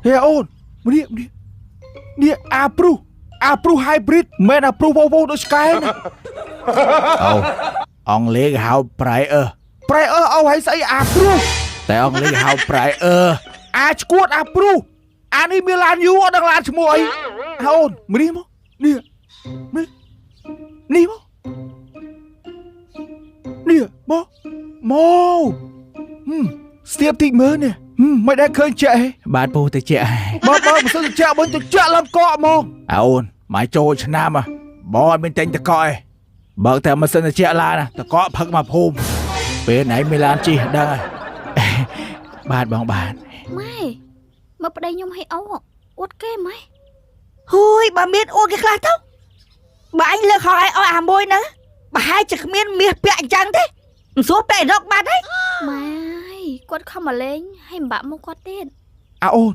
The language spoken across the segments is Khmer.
ហេអូននេះអាព្រុស hybrid មិនអាព្រុសវោដូចស្កែណាអូអង់គ្លេសហៅ Prayer អូហើយស្អីអាព្រុសតែអង់គ្លេសហៅ Prayer អាឈួតអាព្រុសអានេះមានឡានយូអត់ដឹងឡានឈ្មោះអីអូនមកនេះមកនេះមកស្ទាបតិចមើលនេះមិនដែលឃើញចាក់បាទពូទៅចាក់បើមិនសិនចាក់វិញទៅចាក់ឡើងកក់មកអូនមកចូលឆ្នាំបងអត់មានតែញតកឯងបើតែមិនសិនចាក់ឡានតកផឹកមកភូមិពេលไหนមានឡានជិះដឹងហើយបាទបងបាទម៉ែមកប្តីខ្ញុំឲ្យអួតគេម៉ែហួយបើមានអួតគេខ្លះទៅបើអញលើកខោឲ្យអាមួយណាបើហើយจะគ្មានមាសពាក់អញ្ចឹងទេមិនសួរពាក់រកបាត់ហើយម៉ែគាត់ខំមកលេងហើយមិនបាក់មុខគាត់ទៀតអូន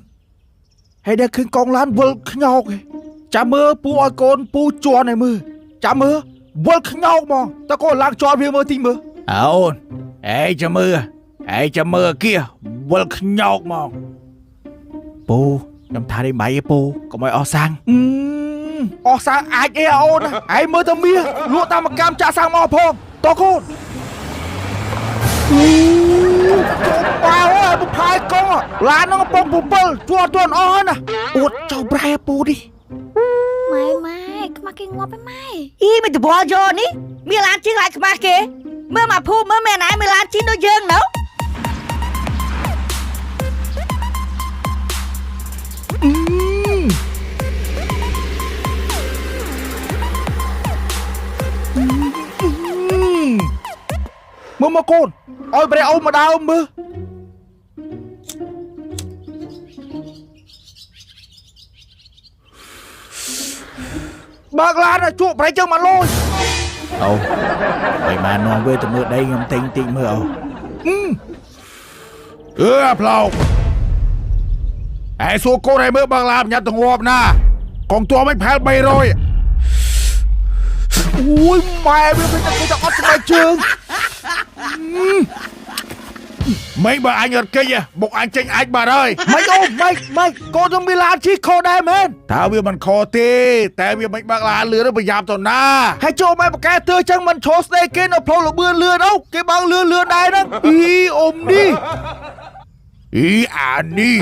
ហើយដែលឃើញកងឡានវិលខ្ញោកចាំមើលពូឲ្យកូនពូជន់ឲ្យមើលចាំមើលវិលខ្ញោកហ្មងតើកូនឡើងជន់វាមើលទីមើលអូនចាំមើលគៀវិលខ្ញោកហ្មងពូខ្ញុំថានេះមិនអីពូកុំឲ្យអស់សាំងអាចអីអូនឯងមើលទៅមាសលក់តាមកម្មចាក់សាំងមកផងតើកូនប៉ាអើយផាយកងឡាននឹងកំពុង7ជួទន់អស់ណាអួតចៅប្រែពូនេះម៉ែខ្មាស់គេងាប់ឯម៉ែមិនតបល់យកនេះមានឡានជិះlạiខ្មាស់គេមើលមកភូមិមើលមែនឯងមានឡានជិះដូចយើងនៅមើលមកកូនឲ្យប្រែអូមកដើមមើលបើកឡានជក់ប្រែចឹងមកលុយអូឲ្យបាននាំវាទៅមើលដីខ្ញុំទិញតិចមើលអូផ្លោកសួរកូនឲ្យមើលបើកឡានញ៉ាំទៅងាប់ណាកងទួមិនផែល300អូយម៉ែវាមិនទៅអត់ស្បែកជើងមិនបើអញអត់កិច្ចបុកអញចេញអាចបាត់ហើយមិនអូម៉េចកូនខ្ញុំមានឡានជិះខុសដែរមែនថាវាមិនខុសទេតែវាមិនបើកឡានលឿនប្រយ័ត្នទៅណាហើយចូលម៉ែប្រកែទើចឹងមិនឈរស្ដីគេនៅផ្លូវលបឿនលឿនអូគេបើកលឿនដែរហ្នឹងអ៊ុំនេះអានេះ